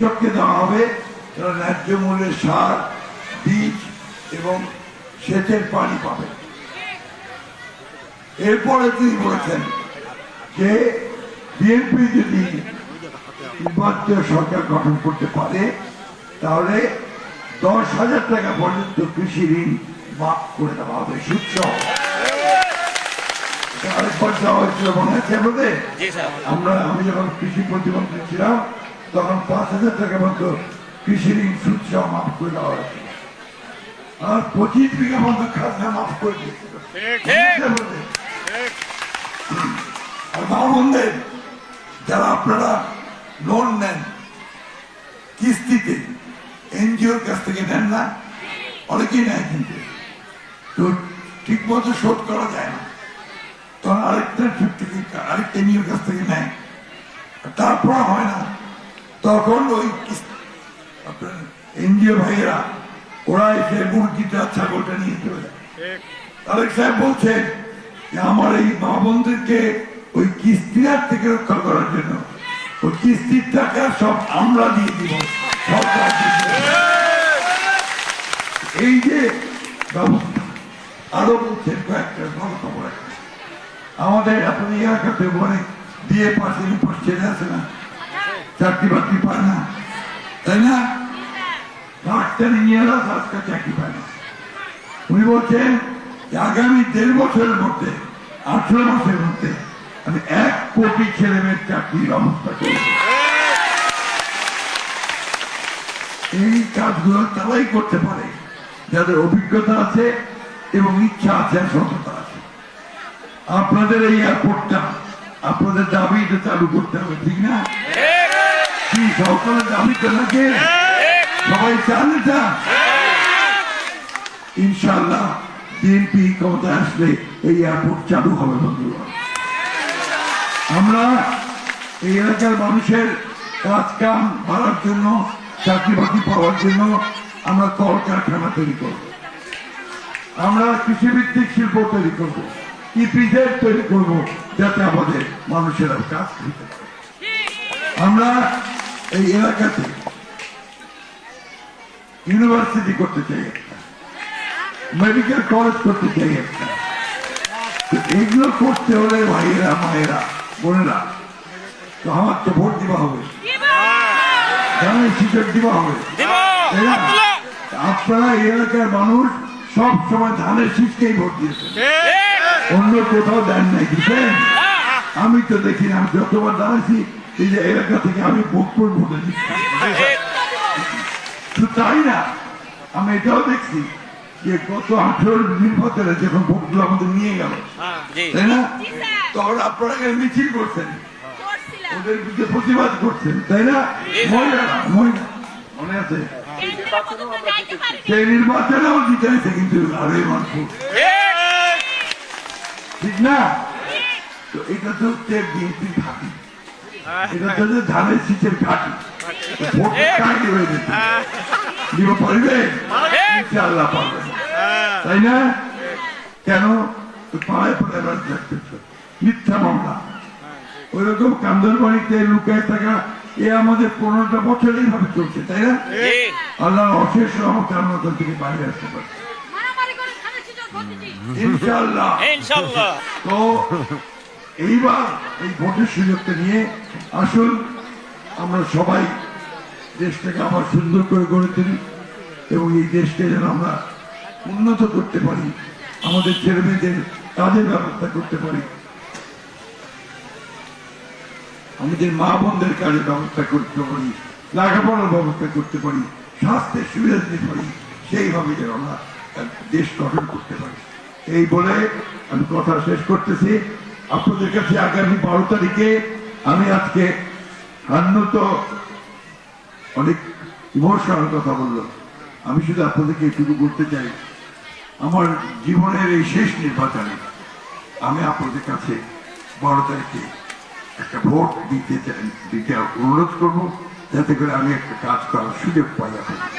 কৃষককে দেওয়া হবে যারা ন্যায্য মূল্যে সার, বীজ এবং সেচের পানি পাবে। এরপরে তিনি বলেছেন যে বিএনপি যদি নির্বাচিত সরকার গঠন করতে পারে তাহলে 10,000 টাকা পর্যন্ত কৃষি ঋণ মাফ করে দেওয়া হবে, সুদসহ। আরেকবার দেওয়া হয়েছিল মনে আছে আপনাদের? আমি যখন কৃষি প্রতিমন্ত্রী ছিলাম তখন 5,000 টাকা পর্যন্ত কৃষি ঋণ সুদসহ মাফ করে দেওয়া হয়েছিল, আর 25 বিঘা পর্যন্ত খাজনা মাফ করে দিয়েছিল। আর মা বোনদের যারা আপনারা লোন নেন কিস্তিতে, এনজিওর কাছ থেকে নেন না, অনেকেই নেয়, কিন্তু তো ঠিক মতো শোধ করা যায় না, তখন আরেকটা এনজিওর কাছ থেকে নেয়, তারপর হয় না, তখন ওই আপনার এনজিও ভাইয়েরা ওরা এসে মুরগিটা ছাগলটা নিয়ে চলে যায়। তারেক সাহেব বলছেন যে আমার এই মা বোনদেরকে ওই কিস্তির থেকে রক্ষা করার জন্য ওই কিস্তির টাকা সব আমরা দিয়ে দিব, সরকার। এই যে ব্যবস্থা আরো বলছেন কয়েকটা ভালো খবর আছে আমাদের আপনাদের এলাকাতে, বলে বিয়ে পাশে ছেলে আছে না, চাকরি বাকরি পায় না, তাই না? ডাক্তার ইঞ্জিনিয়াররা আজকে চাকরি পায় না। উনি বলছেন যে আগামী 1.5 বছরের মধ্যে, 18 মাসের মধ্যে আমি 1 কোটি ছেলে মেয়ের চাকরির ব্যবস্থা করব। এই কাজগুলো তারাই করতে পারে যাদের অভিজ্ঞতা আছে এবং ইচ্ছা আছে, সততা আছে। আপনাদের এই এয়ারপোর্টটা আপনাদের দাবিটা চালু করতে হবে, ঠিক না? কি সরকারের দাবিটা নাকি সবাই চান? এটা ইনশাআল্লাহ বিএনপি ক্ষমতায় আসলে এই এয়ারপোর্ট চালু হবে। বন্ধুরা, আমরা এই এলাকার মানুষের কাজ কাম বাড়ার জন্য, চাকরি বাকরি পাওয়ার জন্য আমরা কলকারখানা তৈরি করব, আমরা কৃষিভিত্তিক শিল্প তৈরি করব, ইপিজেড তৈরি করব, যাতে আমাদের মানুষেরা কাজ করতে পারে। আমরা এই এলাকাতে ইউনিভার্সিটি করতে চাই, একটা মেডিকেল কলেজ করতে চাই একটা। এগুলো করতে হলে ভাইয়েরা, মায়েরা, বোনেরা, তো আমার তো ভোট দিবা হবে, ধানের শীষের দিবা হবে। আপনারা এই এলাকার মানুষ সব সময় ধানের শীষকেই ভোট দিয়েছেন, অন্য কোথাও দেন নাই, দিচ্ছেন? আমি তো দেখি না, যতবার দাঁড়াইছি এই যে এলাকা থেকে আমি ভোটপুর ভোটে দিচ্ছি। তাই না, আমি এটাও দেখছি যে গত 18 নির্বাচনে যখন ভোটগুলো আমাদের নিয়ে গেল, তাই না, তখন আপনারা মিছিল করছেন, ওদের বিরুদ্ধে প্রতিবাদ করছেন, তাই না? মহিলারা মনে আছে? সেই নির্বাচনেও জিতে আছে, কিন্তু আরোই মানুষ, ঠিক না? তো এটা তো হচ্ছে বিএনপির ঘাঁটি, এটা হচ্ছে ধানের শীষের ঘাঁটি। ভোট কাকে হয়ে যেত দিব পারবে? ইনশাআল্লাহ পারবে, তাই না? কেন পাড়ায় পাড়ায় মিথ্যা মামলা, ওই রকম কান্দরবাড়িতে লুকায় থাকা, এ আমাদের 15টা বছর এইভাবে চলছে, তাই না? আল্লাহ অশেষ রহমতে আমরা ওখান থেকে বাইরে আসতে পারি ইনশাআল্লাহ। তো এইবার এই ভোটের সুযোগটা নিয়ে আসুন আমরা সবাই দেশটাকে আবার সুন্দর করে গড়ে তুলি এবং এই দেশকে যেন আমরা উন্নত করতে পারি, আমাদের ছেলে মেয়েদের কাজের ব্যবস্থা করতে পারি, আমাদের মা বোনদের কাজের ব্যবস্থা করতে পারি, লেখাপড়ার ব্যবস্থা করতে পারি, স্বাস্থ্যের সুবিধা দিতে পারি, সেইভাবে যেন আমরা দেশ গঠন করতে পারি। এই বলে আমি কথা শেষ করতেছি। আপনাদের কাছে আগামী 12 তারিখে আমি আজকে তো অনেক ইমোশনাল কথা বললাম, আমি শুধু আপনাদেরকে এটুকু বলতে চাই, আমার জীবনের এই শেষ নির্বাচনে আমি আপনাদের কাছে 12 তারিখে একটা ভোট দিতে অনুরোধ করবো, যাতে করে আমি একটা কাজ করার সুযোগ পাই আপনাদের।